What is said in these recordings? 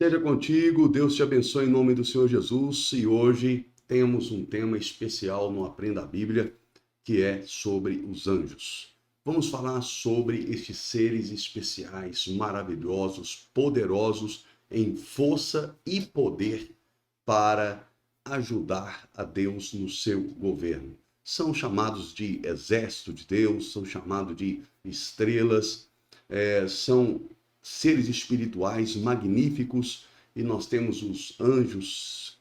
Seja contigo, Deus te abençoe em nome do Senhor Jesus. E hoje temos um tema especial no Aprenda a Bíblia, que é sobre os anjos. Vamos falar sobre estes seres especiais, maravilhosos, poderosos em força e poder para ajudar a Deus no seu governo. São chamados de exército de Deus, são chamados de estrelas, são seres espirituais magníficos, e nós temos os anjos,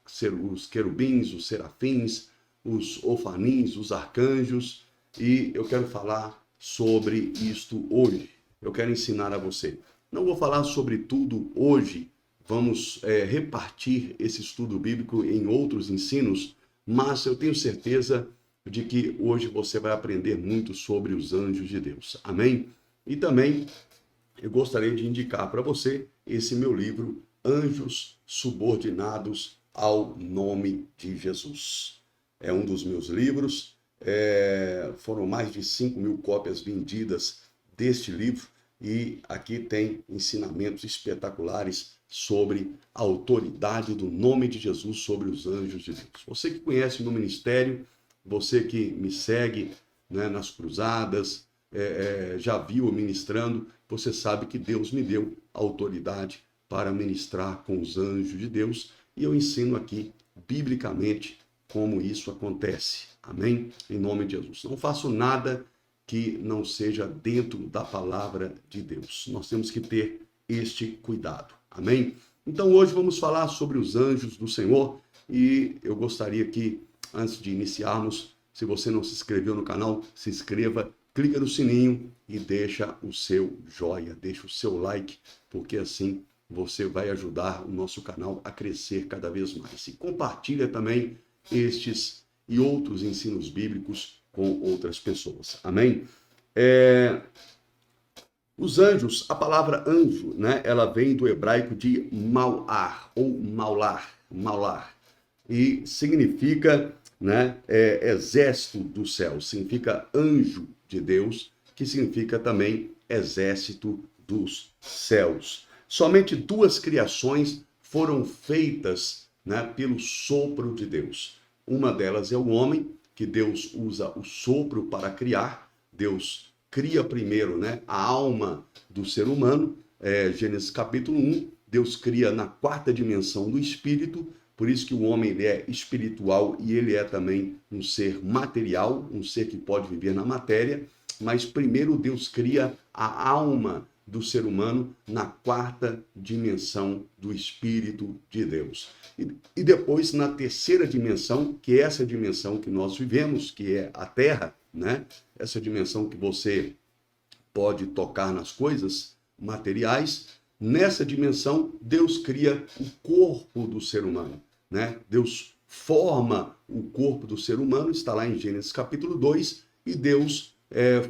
os querubins, os serafins, os ofanins, os arcanjos, e eu quero falar sobre isto hoje. Eu quero ensinar a você. Não vou falar sobre tudo hoje, vamos repartir esse estudo bíblico em outros ensinos, mas eu tenho certeza de que hoje você vai aprender muito sobre os anjos de Deus. Amém? E também eu gostaria de indicar para você esse meu livro, Anjos Subordinados ao Nome de Jesus. É um dos meus livros, foram mais de 5.000 cópias vendidas deste livro, e aqui tem ensinamentos espetaculares sobre a autoridade do nome de Jesus sobre os anjos de Deus. Você que conhece o meu ministério, você que me segue, né, nas cruzadas, já viu eu ministrando, você sabe que Deus me deu autoridade para ministrar com os anjos de Deus, e eu ensino aqui, biblicamente, como isso acontece. Amém? Em nome de Jesus. Não faço nada que não seja dentro da palavra de Deus. Nós temos que ter este cuidado. Amém? Então hoje vamos falar sobre os anjos do Senhor, e eu gostaria que, antes de iniciarmos, se você não se inscreveu no canal, se inscreva, clica no sininho e deixa o seu joia, deixa o seu like, porque assim você vai ajudar o nosso canal a crescer cada vez mais. E compartilha também estes e outros ensinos bíblicos com outras pessoas. Amém? Os anjos, a palavra anjo, né, ela vem do hebraico de malar ou maular, e significa, né, exército do céu, significa anjo de Deus, que significa também exército dos céus. Somente duas criações foram feitas, né, pelo sopro de Deus. Uma delas é o homem, que Deus usa o sopro para criar. Deus cria primeiro, né, a alma do ser humano, Gênesis capítulo 1, Deus cria na quarta dimensão do espírito. Por isso que o homem, ele é espiritual e ele é também um ser material, um ser que pode viver na matéria, mas primeiro Deus cria a alma do ser humano na quarta dimensão do Espírito de Deus. E depois, na terceira dimensão, que é essa dimensão que nós vivemos, que é a Terra, né? Essa dimensão que você pode tocar nas coisas materiais. Nessa dimensão, Deus cria o corpo do ser humano, né? Deus forma o corpo do ser humano, está lá em Gênesis capítulo 2, e Deus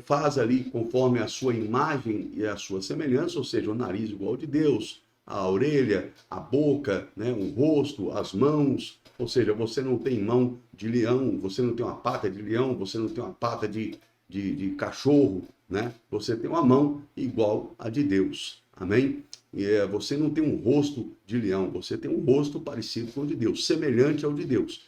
faz ali conforme a sua imagem e a sua semelhança, ou seja, o nariz igual ao de Deus, a orelha, a boca, né, o rosto, as mãos, ou seja, você não tem mão de leão, você não tem uma pata de leão, você não tem uma pata de cachorro, né? Você tem uma mão igual a de Deus, amém? Você não tem um rosto de leão, você tem um rosto parecido com o de Deus, semelhante ao de Deus.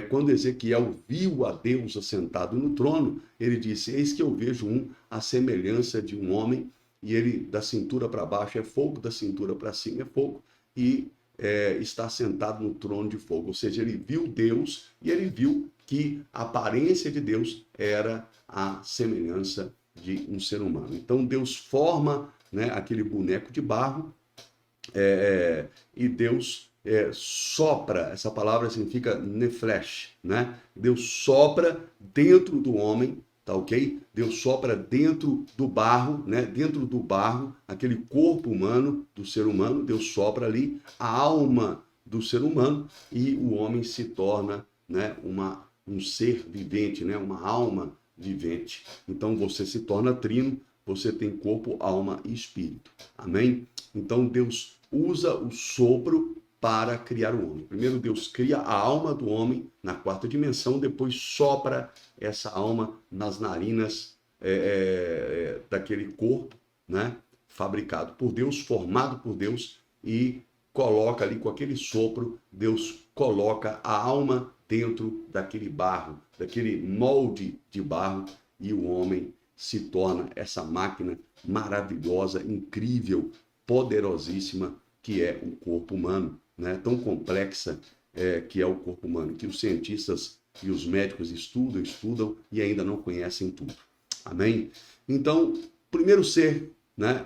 Quando Ezequiel viu a Deus assentado no trono, ele disse: eis que eu vejo a semelhança de um homem, e ele da cintura para baixo é fogo, da cintura para cima é fogo, e está sentado no trono de fogo. Ou seja, ele viu Deus e ele viu que a aparência de Deus era a semelhança de um ser humano. Então Deus forma, né, aquele boneco de barro, e Deus sopra. Essa palavra significa neflesh, né? Deus sopra dentro do homem, tá ok? Deus sopra dentro do barro, né? Dentro do barro, aquele corpo humano do ser humano, Deus sopra ali a alma do ser humano, e o homem se torna, né, um ser vivente, né? Uma alma vivente. Então você se torna trino, você tem corpo, alma e espírito. Amém? Então Deus usa o sopro para criar o homem. Primeiro Deus cria a alma do homem na quarta dimensão, depois sopra essa alma nas narinas daquele corpo, né? Fabricado por Deus, formado por Deus, e coloca ali com aquele sopro, Deus coloca a alma dentro daquele barro, daquele molde de barro, e o homem se torna essa máquina maravilhosa, incrível, poderosíssima, que é o corpo humano, né? Tão complexa que é o corpo humano, que os cientistas e os médicos estudam e ainda não conhecem tudo. Amém? Então, o primeiro ser, né?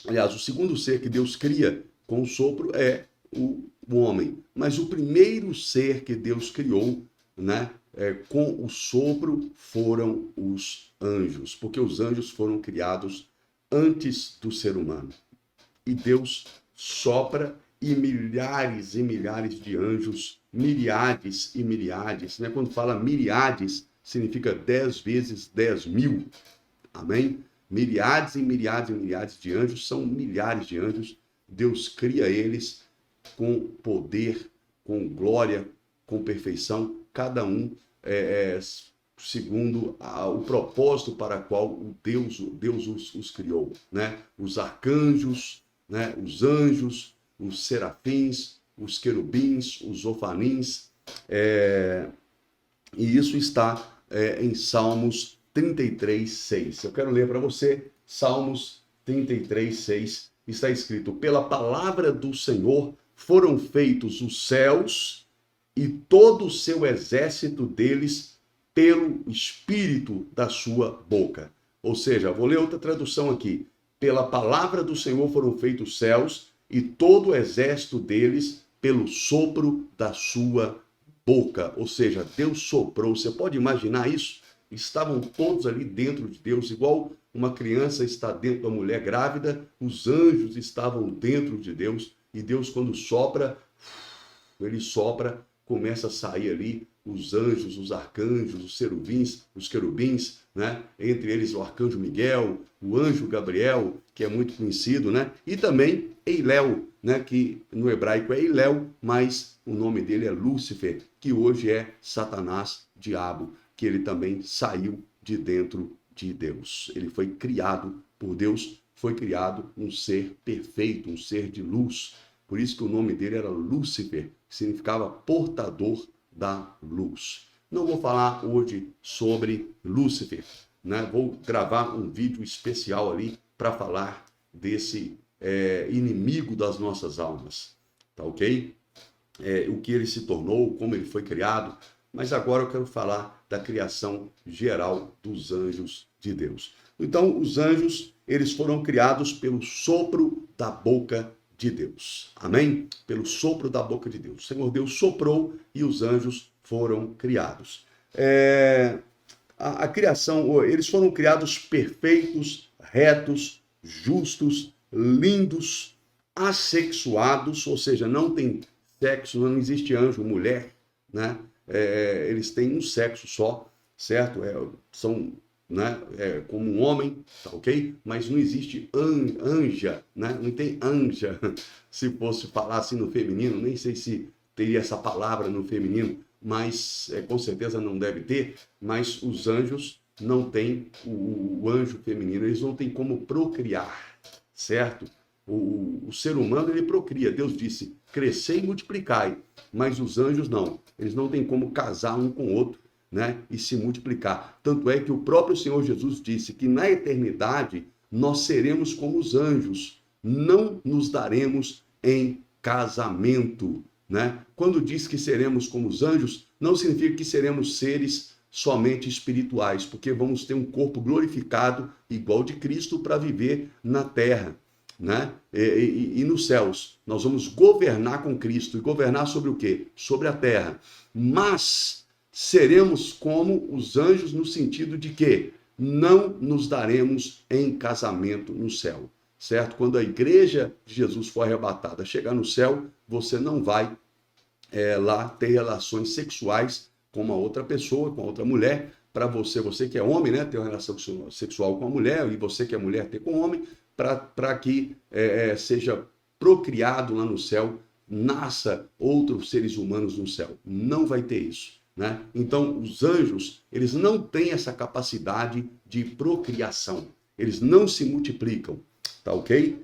Aliás, o segundo ser que Deus cria com o sopro é o homem. Mas o primeiro ser que Deus criou, né, com o sopro foram os anjos, porque os anjos foram criados antes do ser humano. E Deus sopra e milhares de anjos, miríades e miríades, né? Quando fala miríades, significa 10 vezes 10.000. Amém? Miríades e miríades de anjos, são milhares de anjos. Deus cria eles com poder, com glória, com perfeição, cada um segundo o propósito para qual Deus os criou, né? Os arcanjos, né? Os anjos, os serafins, os querubins, os ofanins, e isso está em Salmos 33:6. Eu quero ler para você Salmos 33:6. Está escrito: pela palavra do Senhor foram feitos os céus e todo o seu exército deles pelo espírito da sua boca. Ou seja, vou ler outra tradução aqui. Pela palavra do Senhor foram feitos os céus e todo o exército deles pelo sopro da sua boca. Ou seja, Deus soprou. Você pode imaginar isso? Estavam todos ali dentro de Deus, igual uma criança está dentro da mulher grávida, os anjos estavam dentro de Deus, e Deus, quando sopra, ele sopra, começa a sair ali os anjos, os arcanjos, os querubins, né? Entre eles o arcanjo Miguel, o anjo Gabriel, que é muito conhecido, né? E também Eiléu, né? Que no hebraico é Eiléu, mas o nome dele é Lúcifer, que hoje é Satanás, diabo, que ele também saiu de dentro de Deus. Ele foi criado por Deus, foi criado um ser perfeito, um ser de luz. Por isso que o nome dele era Lúcifer, que significava portador da luz. Não vou falar hoje sobre Lúcifer, né? Vou gravar um vídeo especial ali para falar desse inimigo das nossas almas, tá ok? O que ele se tornou, como ele foi criado, mas agora eu quero falar da criação geral dos anjos de Deus. Então, os anjos, eles foram criados pelo sopro da boca de Deus. Amém? Pelo sopro da boca de Deus. O Senhor Deus soprou e os anjos foram criados. A criação, eles foram criados perfeitos, retos, justos, lindos, assexuados, ou seja, não tem sexo, não existe anjo, mulher, né? Eles têm um sexo só, certo? São, né, como um homem, tá ok? Mas não existe anja, né? Não tem anja. Se fosse falar assim no feminino, nem sei se teria essa palavra no feminino, mas com certeza não deve ter. Mas os anjos não têm o anjo feminino, eles não têm como procriar, certo? O ser humano, ele procria. Deus disse, crescei e multiplicai. Mas os anjos não. Eles não têm como casar um com o outro, né? E se multiplicar. Tanto é que o próprio Senhor Jesus disse que na eternidade nós seremos como os anjos. Não nos daremos em casamento, né? Quando diz que seremos como os anjos, não significa que seremos seres somente espirituais, porque vamos ter um corpo glorificado igual de Cristo para viver na terra, né? E nos céus. Nós vamos governar com Cristo. E governar sobre o quê? Sobre a terra. Mas seremos como os anjos no sentido de que não nos daremos em casamento no céu, certo? Quando a igreja de Jesus for arrebatada, chegar no céu, você não vai lá ter relações sexuais com uma outra pessoa, com outra mulher. Para você que é homem, né, ter uma relação sexual com a mulher, e você que é mulher ter com o homem, para que seja procriado lá no céu, nasça outros seres humanos no céu. Não vai ter isso, né? Então, os anjos, eles não têm essa capacidade de procriação. Eles não se multiplicam, tá ok?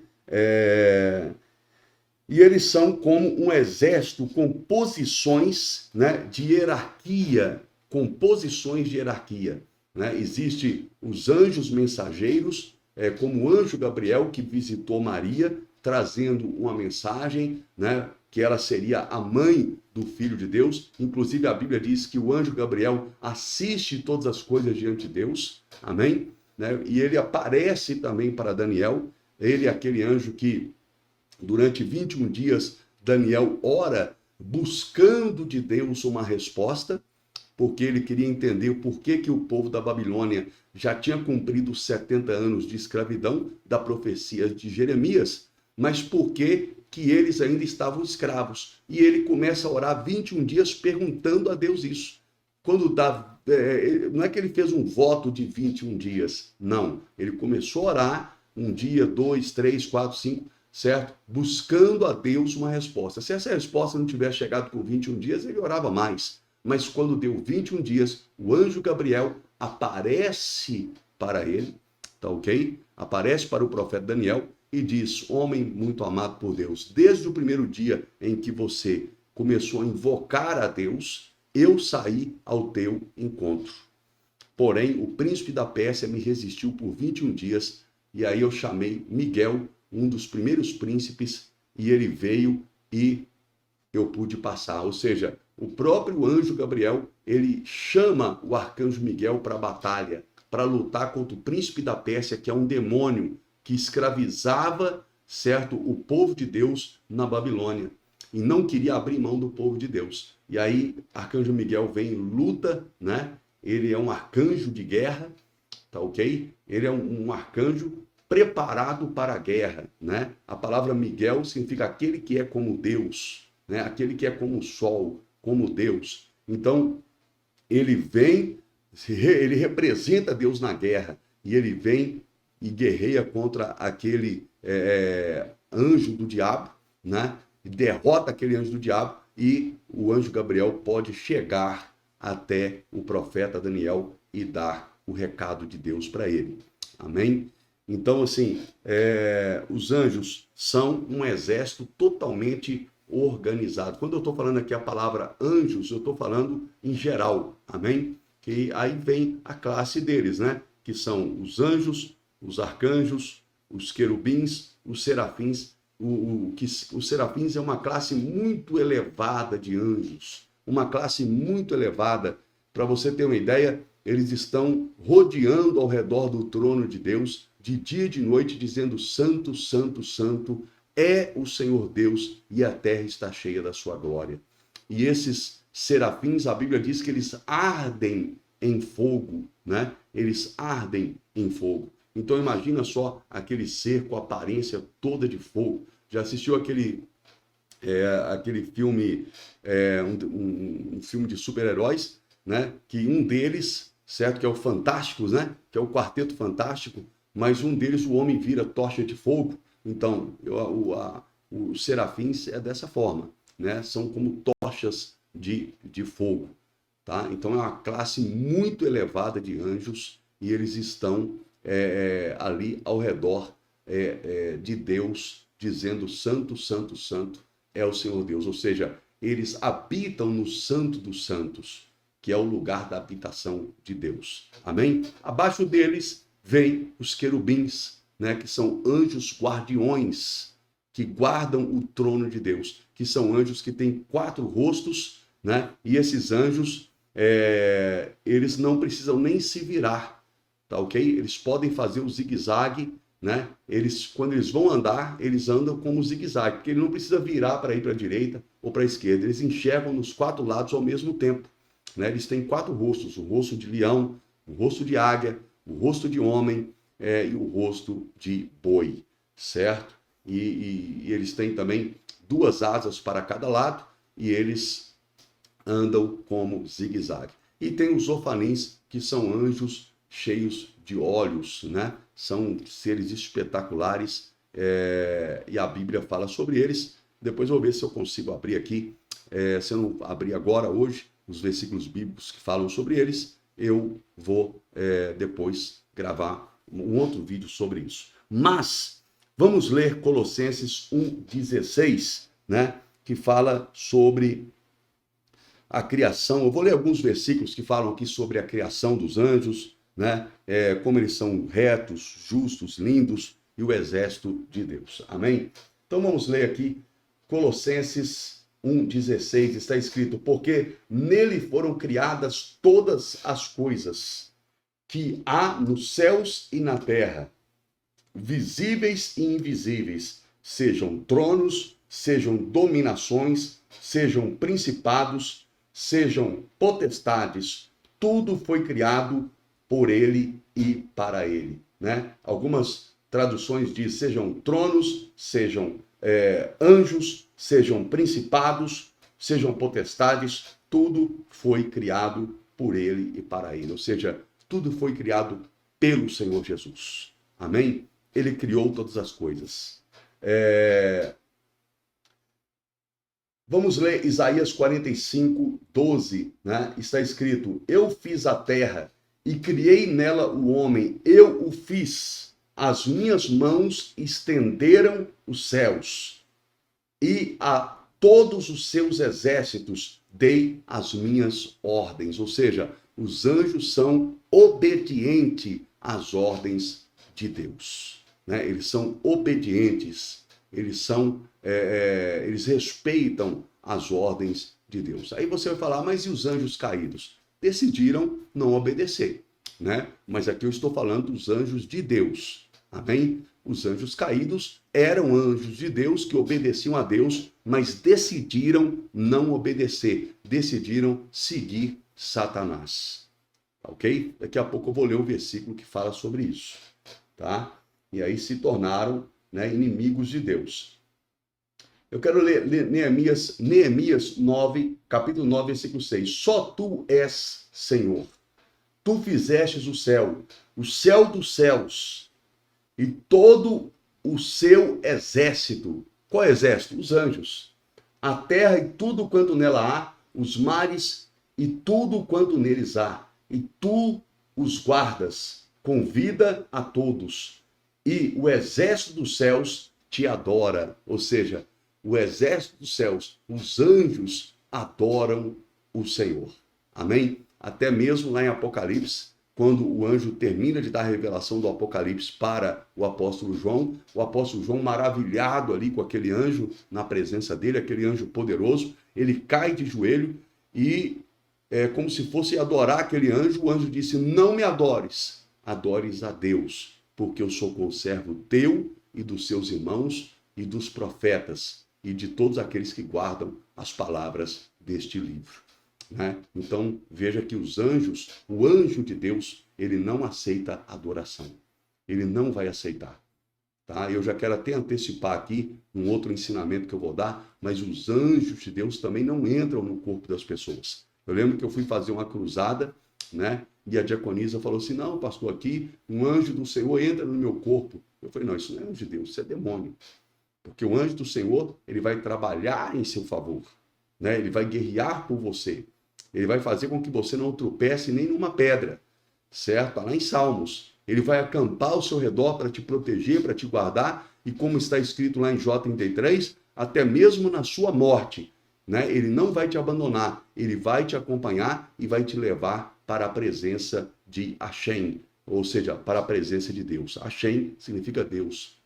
E eles são como um exército com posições, né, de hierarquia, com posições de hierarquia. Né? Existe os anjos mensageiros, como o anjo Gabriel que visitou Maria, trazendo uma mensagem, né, que ela seria a mãe do Filho de Deus. Inclusive a Bíblia diz que o anjo Gabriel assiste todas as coisas diante de Deus. Amém? Né? E ele aparece também para Daniel. Ele é aquele anjo que durante 21 dias, Daniel ora buscando de Deus uma resposta, porque ele queria entender por que o povo da Babilônia já tinha cumprido os 70 anos de escravidão da profecia de Jeremias, mas por que eles ainda estavam escravos. E ele começa a orar 21 dias perguntando a Deus isso. Quando dá, não é que ele fez um voto de 21 dias, não. Ele começou a orar um dia, 2, 3, 4, 5, certo? Buscando a Deus uma resposta. Se essa resposta não tivesse chegado com 21 dias, ele orava mais. Mas quando deu 21 dias, o anjo Gabriel aparece para ele, tá ok? Aparece para o profeta Daniel e diz: homem muito amado por Deus, desde o primeiro dia em que você começou a invocar a Deus, eu saí ao teu encontro. Porém, o príncipe da Pérsia me resistiu por 21 dias, e aí eu chamei Miguel, um dos primeiros príncipes, e ele veio e eu pude passar. Ou seja, o próprio anjo Gabriel, ele chama o arcanjo Miguel para a batalha, para lutar contra o príncipe da Pérsia, que é um demônio que escravizava, certo, o povo de Deus na Babilônia e não queria abrir mão do povo de Deus. E aí, arcanjo Miguel vem e luta, né? Ele é um arcanjo de guerra, tá ok? Ele é um arcanjo preparado para a guerra, né? A palavra Miguel significa aquele que é como Deus, né? Aquele que é como o sol, como Deus. Então, ele vem, ele representa Deus na guerra, e ele vem e guerreia contra aquele anjo do diabo, né? E derrota aquele anjo do diabo, e o anjo Gabriel pode chegar até o profeta Daniel e dar o recado de Deus para ele. Amém? Então, assim, os anjos são um exército totalmente organizado. Quando eu estou falando aqui a palavra anjos, eu estou falando em geral, amém? Que aí vem a classe deles, né? Que são os anjos, os arcanjos, os querubins, os serafins. Os serafins é uma classe muito elevada de anjos, uma classe muito elevada. Para você ter uma ideia, eles estão rodeando ao redor do trono de Deus, de dia e de noite, dizendo: Santo, Santo, Santo é o Senhor Deus, e a terra está cheia da sua glória. E esses serafins, a Bíblia diz que eles ardem em fogo, né? Eles ardem em fogo. Então imagina só aquele ser com aparência toda de fogo. Já assistiu aquele filme, um filme de super-heróis, né? Que um deles, certo? Que é o Fantásticos, né? Que é o Quarteto Fantástico, mas um deles, o homem vira tocha de fogo. Então, os serafins é dessa forma, né? São como tochas de fogo, tá? Então é uma classe muito elevada de anjos, e eles estão ali ao redor de Deus, dizendo: Santo, Santo, Santo é o Senhor Deus. Ou seja, eles habitam no Santo dos Santos, que é o lugar da habitação de Deus. Amém? Abaixo deles vem os querubins, né, que são anjos guardiões, que guardam o trono de Deus, que são anjos que têm 4 rostos, né? E esses anjos, eles não precisam nem se virar, tá ok? Eles podem fazer o zigue-zague, né? Quando eles vão andar, eles andam como zigue-zague, porque ele não precisa virar para ir para a direita ou para a esquerda, eles enxergam nos 4 lados ao mesmo tempo, né? Eles têm 4 rostos: o rosto de leão, o rosto de águia, o rosto de homem e o rosto de boi, certo? E eles têm também 2 asas para cada lado, e eles andam como zigue-zague. E tem os ofanins, que são anjos cheios de olhos, né? São seres espetaculares, e a Bíblia fala sobre eles. Depois eu vou ver se eu consigo abrir aqui. Se eu não abrir agora, hoje, os versículos bíblicos que falam sobre eles, eu vou depois gravar um outro vídeo sobre isso. Mas Vamos ler Colossenses 1,16, né? Que fala sobre a criação. Eu vou ler alguns versículos que falam aqui sobre a criação dos anjos, né? Como eles são retos, justos, lindos e o exército de Deus. Amém? Então vamos ler aqui Colossenses 1,16. Está escrito: porque nele foram criadas todas as coisas que há nos céus e na terra, visíveis e invisíveis, sejam tronos, sejam dominações, sejam principados, sejam potestades, tudo foi criado por ele e para ele, né? Algumas traduções dizem sejam tronos, sejam anjos, sejam principados, sejam potestades, tudo foi criado por ele e para ele, ou seja, tudo foi criado pelo Senhor Jesus. Amém? Ele criou todas as coisas. Vamos ler Isaías 45, 12, né? Está escrito: eu fiz a terra e criei nela o homem, eu o fiz, as minhas mãos estenderam os céus, e a todos os seus exércitos dei as minhas ordens. Ou seja, os anjos são obedientes às ordens de Deus, né? Eles são obedientes, eles respeitam as ordens de Deus. Aí você vai falar, mas e os anjos caídos? Decidiram não obedecer, né? Mas aqui eu estou falando dos anjos de Deus, amém? Os anjos caídos eram anjos de Deus que obedeciam a Deus, mas decidiram não obedecer, decidiram seguir Satanás, ok? Daqui a pouco eu vou ler um versículo que fala sobre isso, tá? E aí se tornaram, né, inimigos de Deus. Eu quero ler Neemias 9, capítulo 9, versículo 6. Só tu és Senhor. Tu fizestes o céu dos céus, e todo o seu exército. Qual exército? Os anjos. A terra e tudo quanto nela há, os mares e tudo quanto neles há. E tu os guardas com vida a todos. E o exército dos céus te adora. Ou seja, o exército dos céus, os anjos adoram o Senhor. Amém? Até mesmo lá em Apocalipse, quando o anjo termina de dar a revelação do Apocalipse para o apóstolo João maravilhado ali com aquele anjo na presença dele, aquele anjo poderoso, ele cai de joelho e como se fosse adorar aquele anjo, o anjo disse: não me adores, adores a Deus, porque eu sou conservo teu e dos seus irmãos e dos profetas e de todos aqueles que guardam as palavras deste livro. Né? Então, veja que os anjos, o anjo de Deus, ele não aceita adoração. Ele não vai aceitar. Tá? Eu já quero até antecipar aqui um outro ensinamento que eu vou dar, mas os anjos de Deus também não entram no corpo das pessoas. Eu lembro que eu fui fazer uma cruzada, né? E a diaconisa falou assim: não, pastor, aqui um anjo do Senhor entra no meu corpo. Eu falei: não, isso não é anjo de Deus, isso é demônio. Porque o anjo do Senhor, ele vai trabalhar em seu favor, né? Ele vai guerrear por você. Ele vai fazer com que você não tropece nem numa pedra, certo? Está lá em Salmos. Ele vai acampar ao seu redor para te proteger, para te guardar, e como está escrito lá em Jó 33, até mesmo na sua morte, né? Ele não vai te abandonar, ele vai te acompanhar e vai te levar para a presença de Hashem, ou seja, para a presença de Deus. Hashem significa Deus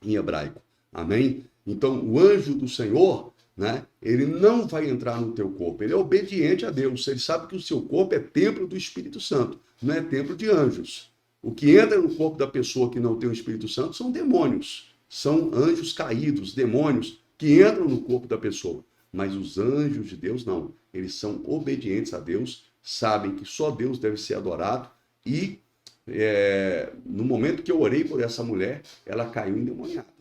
em hebraico. Amém? Então, o anjo do Senhor, né, ele não vai entrar no teu corpo, ele é obediente a Deus, ele sabe que o seu corpo é templo do Espírito Santo, não é templo de anjos. O que entra no corpo da pessoa que não tem o Espírito Santo são demônios, são anjos caídos, demônios que entram no corpo da pessoa. Mas os anjos de Deus não, eles são obedientes a Deus, sabem que só Deus deve ser adorado e no momento que eu orei por essa mulher, ela caiu endemoniada.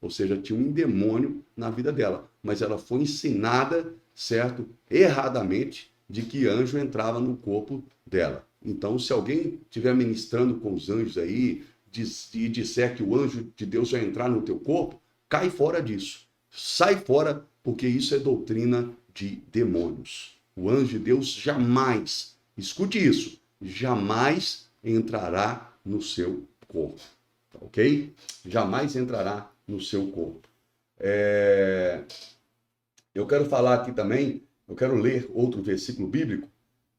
Ou seja, tinha um demônio na vida dela, mas ela foi ensinada, certo, erradamente, de que anjo entrava no corpo dela. Então, se alguém estiver ministrando com os anjos aí e disser que o anjo de Deus vai entrar no teu corpo, cai fora disso. Sai fora, porque isso é doutrina de demônios. O anjo de Deus escute isso, jamais entrará no seu corpo. ok? Jamais entrará no seu corpo. Eu quero falar aqui também, eu quero ler outro versículo bíblico,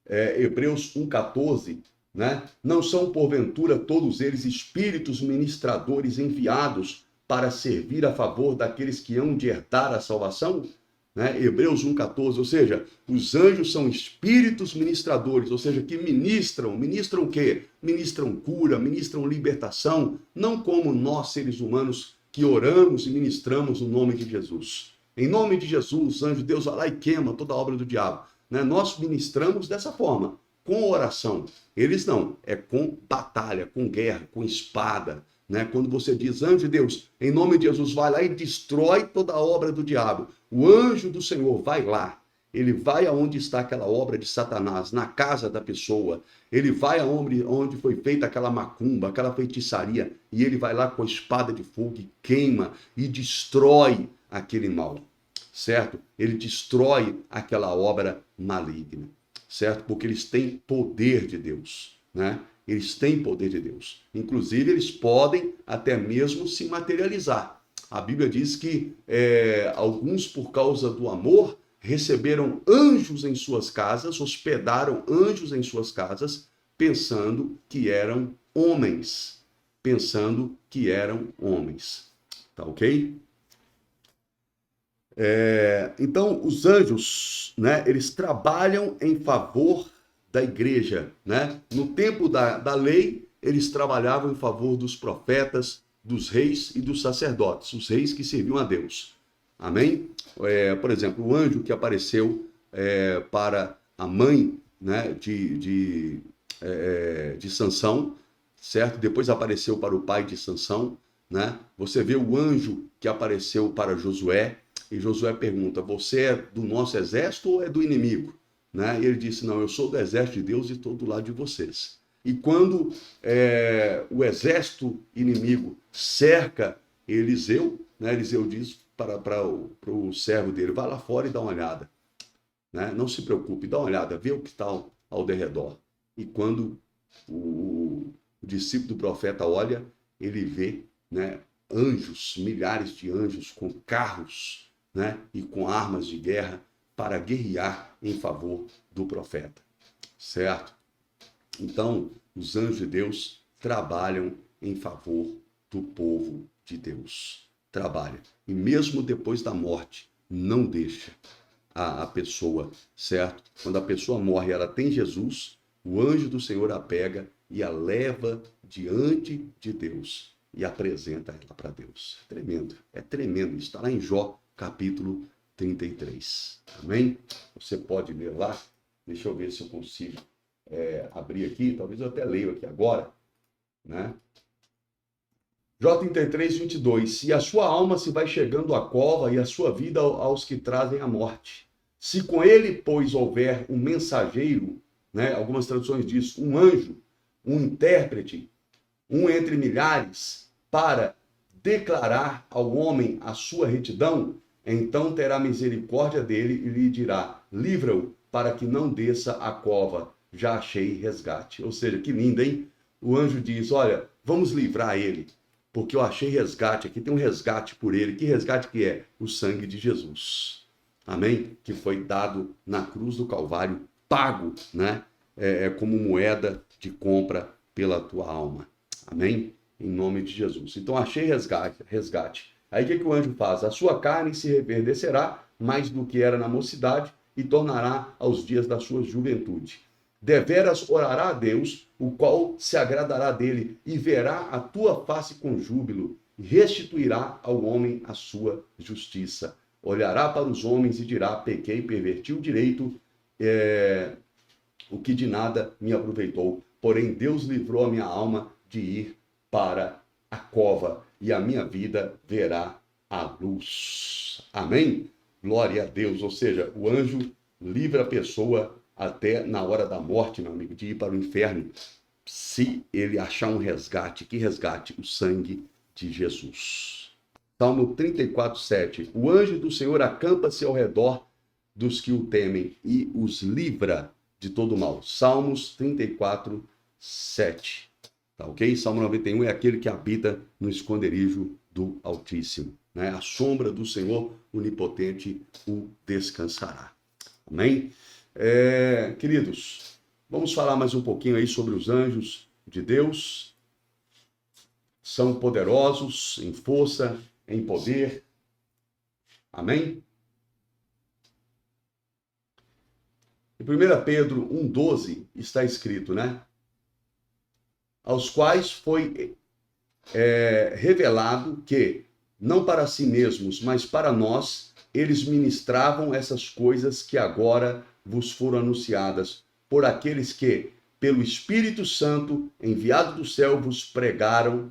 Hebreus 1,14, né? Não são, porventura, todos eles espíritos ministradores enviados para servir a favor daqueles que hão de herdar a salvação? Né? Hebreus 1,14, ou seja, os anjos são espíritos ministradores, ou seja, que ministram o quê? Ministram cura, ministram libertação, não como nós, seres humanos, que oramos e ministramos o nome de Jesus. Em nome de Jesus, anjo de Deus vai lá e queima toda a obra do diabo. Né? Nós ministramos dessa forma, com oração. Eles não, é com batalha, com guerra, com espada. Né? Quando você diz, anjo de Deus, em nome de Jesus, vai lá e destrói toda a obra do diabo. O anjo do Senhor vai lá. Ele vai aonde está aquela obra de Satanás, na casa da pessoa. Ele vai onde foi feita aquela macumba, aquela feitiçaria, e ele vai lá com a espada de fogo e queima e destrói aquele mal, certo? Ele destrói aquela obra maligna, certo? Porque eles têm poder de Deus, né? Eles têm poder de Deus. Inclusive, eles podem até mesmo se materializar. A Bíblia diz que alguns, por causa do amor, receberam anjos em suas casas, hospedaram anjos em suas casas, pensando que eram homens. Pensando que eram homens. Tá ok? Então, os anjos, né, eles trabalham em favor da igreja. Né? No tempo da lei, eles trabalhavam em favor dos profetas, dos reis e dos sacerdotes, os reis que serviam a Deus. Amém? Por exemplo, o anjo que apareceu para a mãe, né, de Sansão, certo? Depois apareceu para o pai de Sansão. Né? Você vê o anjo que apareceu para Josué, e Josué pergunta, você é do nosso exército ou é do inimigo? Né? E ele disse, não, eu sou do exército de Deus e estou do lado de vocês. E quando o exército inimigo cerca Eliseu, né? Eliseu diz para o servo dele, vai lá fora e dá uma olhada. Né? Não se preocupe, dá uma olhada, vê o que está ao derredor. E quando o discípulo do profeta olha, ele vê, né, anjos, milhares de anjos com carros, né, e com armas de guerra para guerrear em favor do profeta, certo? Então, os anjos de Deus trabalham em favor do povo de Deus. Trabalha. E mesmo depois da morte, não deixa a pessoa, certo? Quando a pessoa morre, ela tem Jesus, o anjo do Senhor a pega e a leva diante de Deus e apresenta ela para Deus. É tremendo. Está lá em Jó, capítulo 33. Amém? Você pode ler lá. Deixa eu ver se eu consigo abrir aqui. Talvez eu até leio aqui agora. Né? Jó 33, 22. E a sua alma se vai chegando à cova e a sua vida aos que trazem a morte. Se com ele, pois, houver um mensageiro, né? Algumas traduções dizem um anjo, um intérprete, um entre milhares, para declarar ao homem a sua retidão, então terá misericórdia dele e lhe dirá, livra-o para que não desça a cova, já achei resgate. Ou seja, que lindo, hein? O anjo diz, olha, vamos livrar ele, porque eu achei resgate, aqui tem um resgate por ele. Que resgate que é? O sangue de Jesus. Amém? Que foi dado na cruz do Calvário, pago, né? Como moeda de compra pela tua alma. Amém? Em nome de Jesus. Então, achei resgate. Aí, o que o anjo faz? A sua carne se reverdecerá mais do que era na mocidade e tornará aos dias da sua juventude. Deveras orará a Deus, o qual se agradará dele e verá a tua face com júbilo e restituirá ao homem a sua justiça. Olhará para os homens e dirá, pequei, perverti o direito, o que de nada me aproveitou. Porém, Deus livrou a minha alma de ir para a cova e a minha vida verá a luz. Amém? Glória a Deus. Ou seja, o anjo livra a pessoa até na hora da morte, meu amigo, de ir para o inferno, se ele achar um resgate. Que resgate? O sangue de Jesus. Salmo 34, 7. O anjo do Senhor acampa-se ao redor dos que o temem e os livra de todo mal. Salmos 34, 7. Tá ok? Salmo 91 é aquele que habita no esconderijo do Altíssimo, né? A sombra do Senhor Onipotente o descansará. Amém? Queridos, vamos falar mais um pouquinho aí sobre os anjos de Deus. São poderosos em força, em poder. Amém? Em 1 Pedro 1,12 está escrito, né? Aos quais foi revelado que, não para si mesmos, mas para nós, eles ministravam essas coisas que agora vos foram anunciadas, por aqueles que, pelo Espírito Santo, enviado do céu, vos pregaram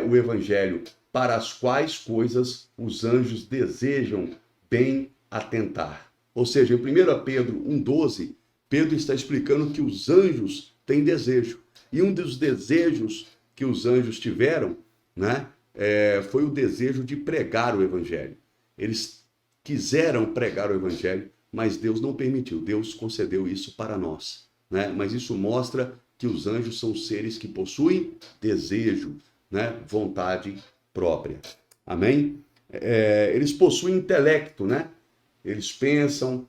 o Evangelho, para as quais coisas os anjos desejam bem atentar. Ou seja, em 1 Pedro 1,12, Pedro está explicando que os anjos têm desejo. E um dos desejos que os anjos tiveram, né, foi o desejo de pregar o Evangelho. Eles quiseram pregar o Evangelho, mas Deus não permitiu. Deus concedeu isso para nós, né? Mas isso mostra que os anjos são seres que possuem desejo, né, vontade própria. Amém? Eles possuem intelecto, né? Eles pensam.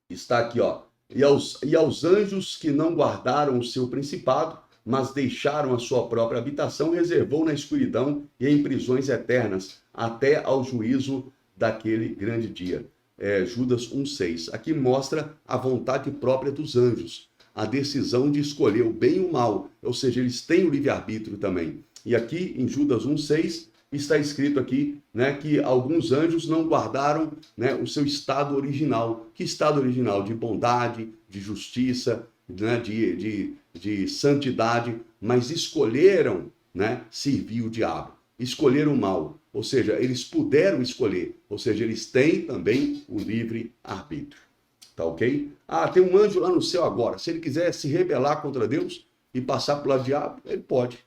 Está aqui, ó. E aos anjos que não guardaram o seu principado, mas deixaram a sua própria habitação, reservou na escuridão e em prisões eternas, até ao juízo daquele grande dia. Judas 1,6. Aqui mostra a vontade própria dos anjos, a decisão de escolher o bem e o mal, ou seja, eles têm o livre-arbítrio também. E aqui em Judas 1,6 está escrito aqui, né, que alguns anjos não guardaram, né, o seu estado original. Que estado original? De bondade, de justiça, né, de santidade, mas escolheram, né, servir o diabo, escolheram o mal. Ou seja, eles puderam escolher, ou seja, eles têm também o livre-arbítrio. Tá ok? Tem um anjo lá no céu agora. Se ele quiser se rebelar contra Deus e passar pelo lado do diabo, ele pode.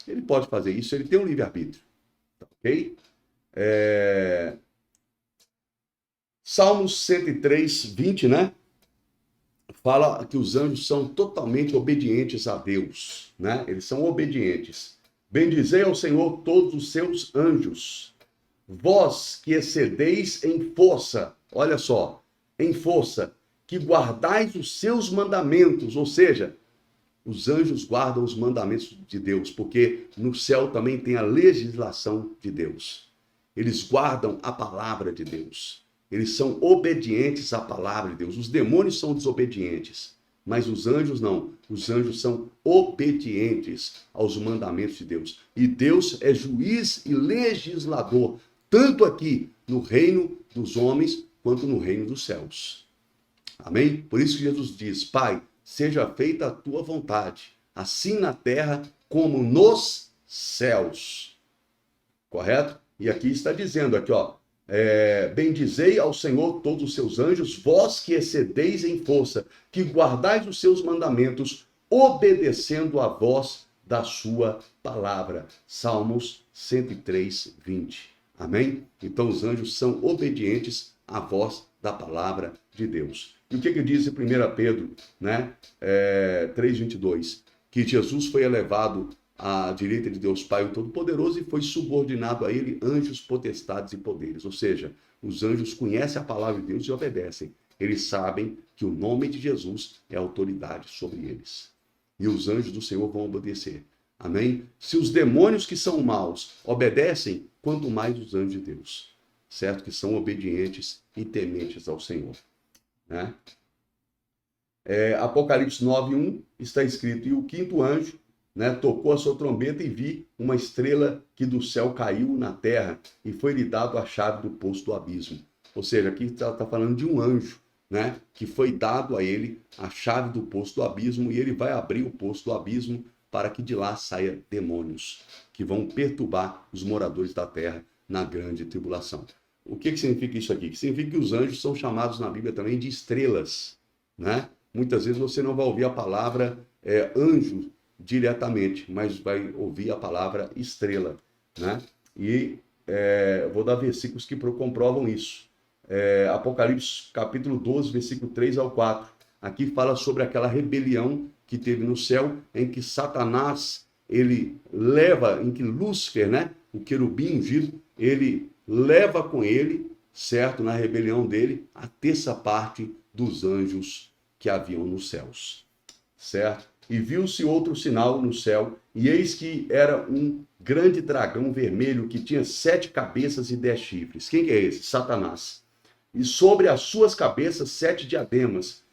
Ele pode fazer isso, ele tem um livre-arbítrio. Tá ok? Salmos 103, 20, né? Fala que os anjos são totalmente obedientes a Deus, né? Eles são obedientes. Bendizei ao Senhor todos os seus anjos, vós que excedeis em força, olha só, em força, que guardais os seus mandamentos, ou seja, os anjos guardam os mandamentos de Deus, porque no céu também tem a legislação de Deus. Eles guardam a palavra de Deus. Eles são obedientes à palavra de Deus. Os demônios são desobedientes, mas os anjos não. Os anjos são obedientes aos mandamentos de Deus. E Deus é juiz e legislador, tanto aqui no reino dos homens, quanto no reino dos céus. Amém? Por isso que Jesus diz, Pai, seja feita a tua vontade, assim na terra como nos céus. Correto? E aqui está dizendo, aqui ó, bendizei ao Senhor todos os seus anjos, vós que excedeis em força, que guardais os seus mandamentos, obedecendo a voz da sua palavra. Salmos 103, 20. Amém? Então os anjos são obedientes à voz da palavra de Deus. E o que diz em 1 Pedro, né, 3,22? Que Jesus foi elevado à direita de Deus Pai o Todo-Poderoso e foi subordinado a ele anjos, potestades e poderes. Ou seja, os anjos conhecem a palavra de Deus e obedecem. Eles sabem que o nome de Jesus é autoridade sobre eles. E os anjos do Senhor vão obedecer. Amém? Se os demônios que são maus obedecem, quanto mais os anjos de Deus. Certo? Que são obedientes e tementes ao Senhor. Né? Apocalipse 9:1 está escrito, e o quinto anjo, né, tocou a sua trombeta e vi uma estrela que do céu caiu na terra e foi-lhe dado a chave do poço do abismo. Ou seja, aqui está falando de um anjo, né, que foi dado a ele a chave do poço do abismo e ele vai abrir o poço do abismo para que de lá saia demônios que vão perturbar os moradores da terra na grande tribulação. O que significa isso aqui? Significa que os anjos são chamados na Bíblia também de estrelas, né? Muitas vezes você não vai ouvir a palavra anjo diretamente, mas vai ouvir a palavra estrela, né? E vou dar versículos que comprovam isso. Apocalipse capítulo 12, versículo 3 ao 4. Aqui fala sobre aquela rebelião que teve no céu, em que Satanás, ele leva, em que Lúcifer, né, o querubim ungido, ele leva com ele, certo, na rebelião dele, a terça parte dos anjos que haviam nos céus, certo? E viu-se outro sinal no céu, e eis que era um grande dragão vermelho que tinha 7 cabeças e 10 chifres. Quem que é esse? Satanás. E sobre as suas cabeças 7 diademas,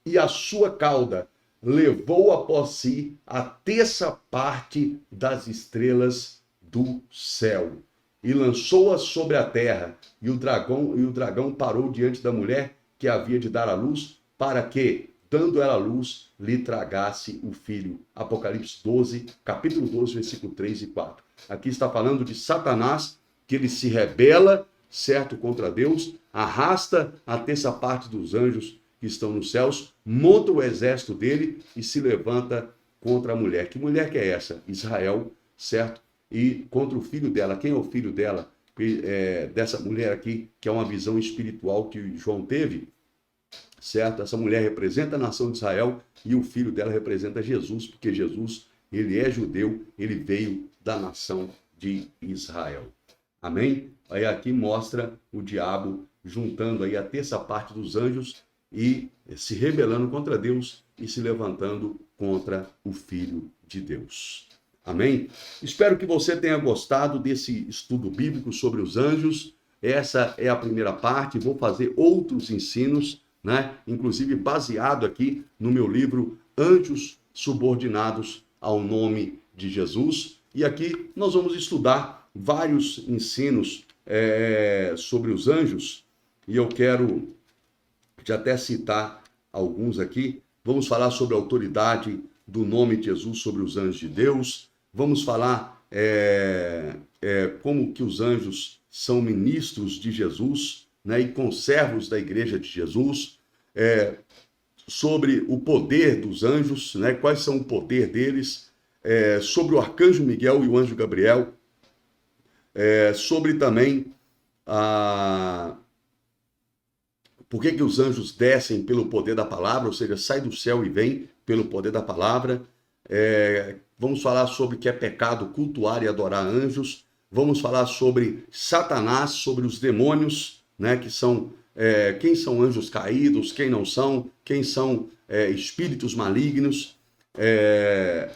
e a sua cauda levou após si a terça parte das estrelas do céu e lançou-as sobre a terra, e o dragão parou diante da mulher que havia de dar à luz, para que, dando ela à luz, lhe tragasse o filho. Apocalipse 12, capítulo 12, versículo 3 e 4. Aqui está falando de Satanás, que ele se rebela, certo, contra Deus, arrasta a terça parte dos anjos que estão nos céus, monta o exército dele e se levanta contra a mulher. Que mulher que é essa? Israel, certo? E contra o filho dela. Quem é o filho dela? Dessa mulher aqui, que é uma visão espiritual que João teve, certo? Essa mulher representa a nação de Israel e o filho dela representa Jesus, porque Jesus, ele é judeu, ele veio da nação de Israel. Amém? Aí aqui mostra o diabo juntando aí a terça parte dos anjos e se rebelando contra Deus e se levantando contra o Filho de Deus. Amém? Espero que você tenha gostado desse estudo bíblico sobre os anjos. Essa é a primeira parte. Vou fazer outros ensinos, né? Inclusive baseado aqui no meu livro Anjos Subordinados ao Nome de Jesus. E aqui nós vamos estudar vários ensinos sobre os anjos. E eu quero até citar alguns aqui. Vamos falar sobre a autoridade do nome de Jesus sobre os anjos de Deus. Vamos falar como que os anjos são ministros de Jesus, né, e conservos da igreja de Jesus, sobre o poder dos anjos, né, quais são o poder deles, sobre o arcanjo Miguel e o anjo Gabriel, sobre também por que os anjos descem pelo poder da palavra, ou seja, sai do céu e vem pelo poder da palavra. Vamos falar sobre que é pecado cultuar e adorar anjos. Vamos falar sobre Satanás, sobre os demônios, né, que são quem são anjos caídos, quem não são, quem são espíritos malignos,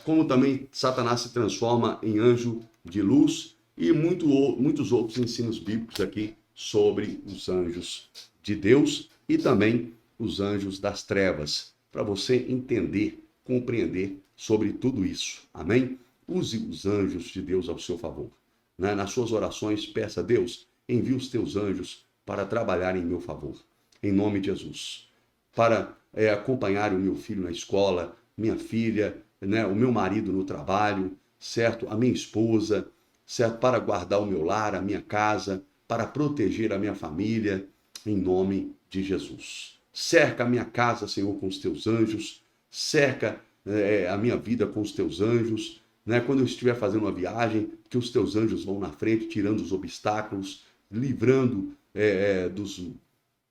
como também Satanás se transforma em anjo de luz e muitos outros ensinos bíblicos aqui sobre os anjos de Deus e também os anjos das trevas, para você entender, compreender sobre tudo isso. Amém? Use os anjos de Deus ao seu favor. Né? Nas suas orações, peça a Deus, envie os teus anjos para trabalhar em meu favor, em nome de Jesus, para acompanhar o meu filho na escola, minha filha, né? O meu marido no trabalho, certo? A minha esposa, certo? Para guardar o meu lar, a minha casa, para proteger a minha família, em nome de Jesus. Cerca a minha casa, Senhor, com os teus anjos, cerca a minha vida com os teus anjos, né? Quando eu estiver fazendo uma viagem, que os teus anjos vão na frente, tirando os obstáculos, livrando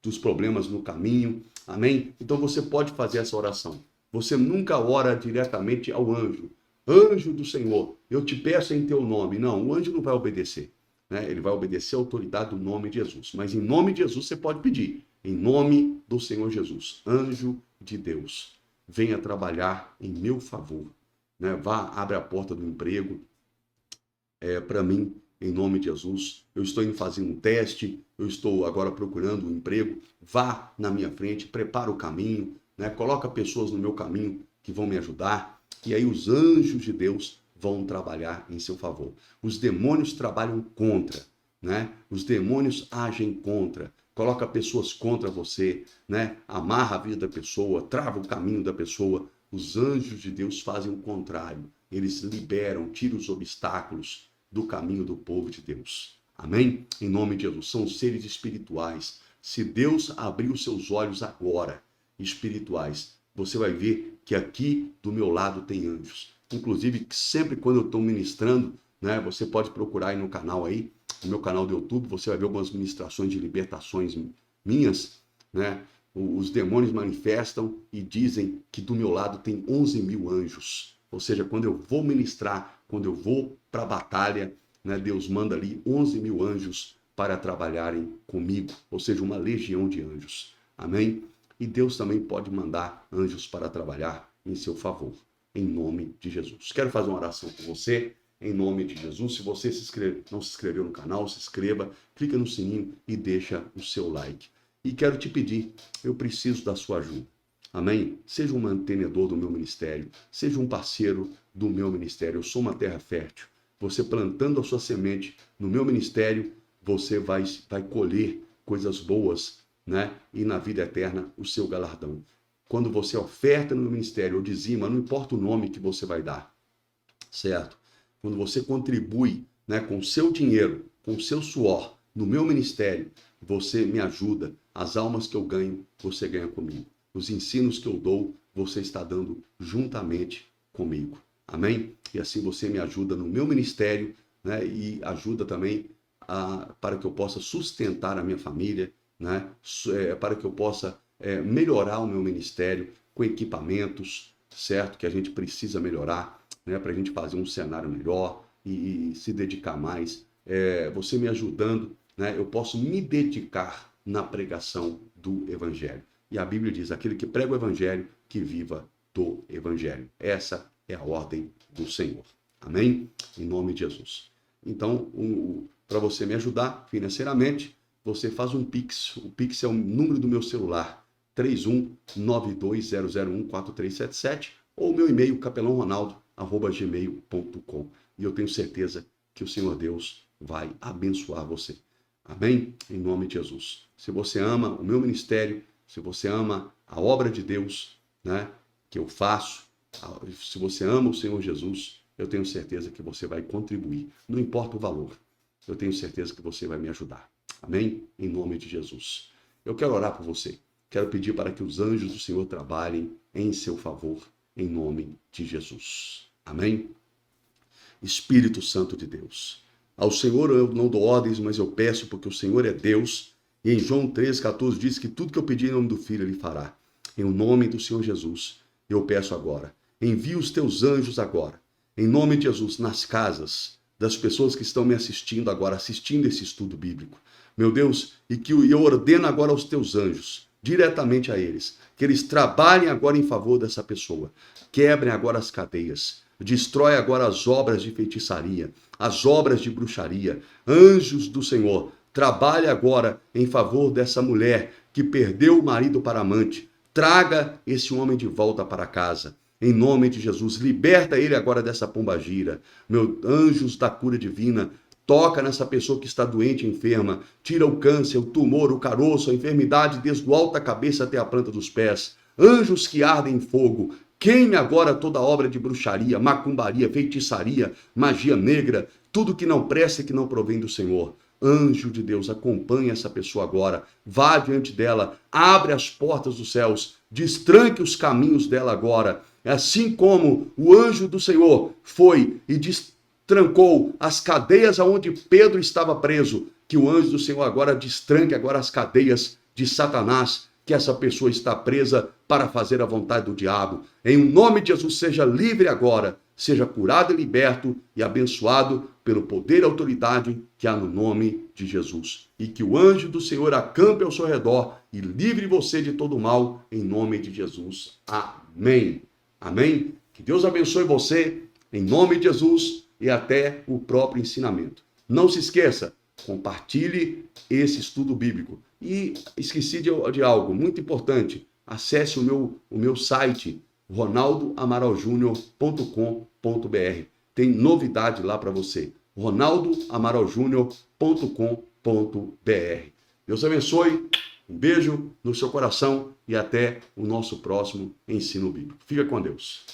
dos problemas no caminho, amém? Então você pode fazer essa oração. Você nunca ora diretamente ao anjo. Anjo do Senhor, eu te peço em teu nome. Não, o anjo não vai obedecer. Ele vai obedecer a autoridade do nome de Jesus. Mas em nome de Jesus você pode pedir. Em nome do Senhor Jesus, anjo de Deus, venha trabalhar em meu favor. Vá, abre a porta do emprego para mim, em nome de Jesus. Eu estou indo fazer um teste, eu estou agora procurando um emprego. Vá na minha frente, prepara o caminho, coloca pessoas no meu caminho que vão me ajudar. E aí os anjos de Deus vão trabalhar em seu favor. Os demônios trabalham contra, Os demônios agem contra, coloca pessoas contra você, Amarra a vida da pessoa, trava o caminho da pessoa. Os anjos de Deus fazem o contrário. Eles liberam, tiram os obstáculos do caminho do povo de Deus. Amém? Em nome de Jesus. São seres espirituais. Se Deus abrir os seus olhos agora, espirituais, você vai ver que aqui do meu lado tem anjos. Inclusive, sempre quando eu estou ministrando, você pode procurar aí no canal no meu canal do YouTube, você vai ver algumas ministrações de libertações minhas, Os demônios manifestam e dizem que do meu lado tem 11 mil anjos. Ou seja, quando eu vou ministrar, quando eu vou para a batalha, né, Deus manda ali 11 mil anjos para trabalharem comigo. Ou seja, uma legião de anjos. Amém? E Deus também pode mandar anjos para trabalhar em seu favor. Em nome de Jesus. Quero fazer uma oração com você. Em nome de Jesus. Se você não se inscreveu no canal, se inscreva, clica no sininho e deixa o seu like. E quero te pedir, eu preciso da sua ajuda. Amém? Seja um mantenedor do meu ministério, seja um parceiro do meu ministério. Eu sou uma terra fértil. Você plantando a sua semente no meu ministério, você vai colher coisas boas, né? E na vida eterna, o seu galardão. Quando você oferta no meu ministério ou dizima, não importa o nome que você vai dar, certo? Quando você contribui, né, com o seu dinheiro, com o seu suor no meu ministério, você me ajuda. As almas que eu ganho, você ganha comigo. Os ensinos que eu dou, você está dando juntamente comigo. Amém? E assim você me ajuda no meu ministério, né, e ajuda também para que eu possa sustentar a minha família, né, para que eu possa melhorar o meu ministério com equipamentos, certo? Que a gente precisa melhorar, né, para a gente fazer um cenário melhor e se dedicar mais. Você me ajudando, né, eu posso me dedicar na pregação do Evangelho. E a Bíblia diz, aquele que prega o Evangelho, que viva do Evangelho. Essa é a ordem do Senhor. Amém? Em nome de Jesus. Então, para você me ajudar financeiramente, você faz um Pix. O Pix é o número do meu celular, 31920014377, ou o meu e-mail, capelãoronaldo@gmail.com. E eu tenho certeza que o Senhor Deus vai abençoar você. Amém? Em nome de Jesus. Se você ama o meu ministério, se você ama a obra de Deus, né, que eu faço, se você ama o Senhor Jesus, eu tenho certeza que você vai contribuir. Não importa o valor, eu tenho certeza que você vai me ajudar. Amém? Em nome de Jesus. Eu quero orar por você. Quero pedir para que os anjos do Senhor trabalhem em seu favor, em nome de Jesus. Amém? Espírito Santo de Deus. Ao Senhor eu não dou ordens, mas eu peço porque o Senhor é Deus. E em João 13,14 diz que tudo que eu pedi em nome do Filho, Ele fará. Em nome do Senhor Jesus, eu peço agora. Envia os teus anjos agora. Em nome de Jesus, nas casas das pessoas que estão me assistindo agora, assistindo esse estudo bíblico. Meu Deus, e que eu ordeno agora aos teus anjos, diretamente a eles, que eles trabalhem agora em favor dessa pessoa. Quebrem agora as cadeias. Destrói agora as obras de feitiçaria, as obras de bruxaria. Anjos do Senhor, trabalhe agora em favor dessa mulher que perdeu o marido para amante. Traga esse homem de volta para casa. Em nome de Jesus, liberta ele agora dessa pombagira. Meu anjos da cura divina, toca nessa pessoa que está doente e enferma. Tira o câncer, o tumor, o caroço, a enfermidade, desde o alto da cabeça até a planta dos pés. Anjos que ardem em fogo, queime agora toda obra de bruxaria, macumbaria, feitiçaria, magia negra, tudo que não presta e que não provém do Senhor. Anjo de Deus, acompanhe essa pessoa agora, vá diante dela, abre as portas dos céus, destranque os caminhos dela agora, assim como o anjo do Senhor foi e destrancou as cadeias aonde Pedro estava preso, que o anjo do Senhor agora destranque agora as cadeias de Satanás, que essa pessoa está presa para fazer a vontade do diabo. Em nome de Jesus, seja livre agora, seja curado e liberto e abençoado pelo poder e autoridade que há no nome de Jesus. E que o anjo do Senhor acampe ao seu redor e livre você de todo mal, em nome de Jesus. Amém. Amém? Que Deus abençoe você, em nome de Jesus, e até o próprio ensinamento. Não se esqueça, compartilhe esse estudo bíblico. E esqueci de algo muito importante. Acesse o meu site, ronaldoamaraljunior.com.br. Tem novidade lá para você. ronaldoamaraljunior.com.br. Deus abençoe, um beijo no seu coração e até o nosso próximo ensino bíblico. Fica com Deus.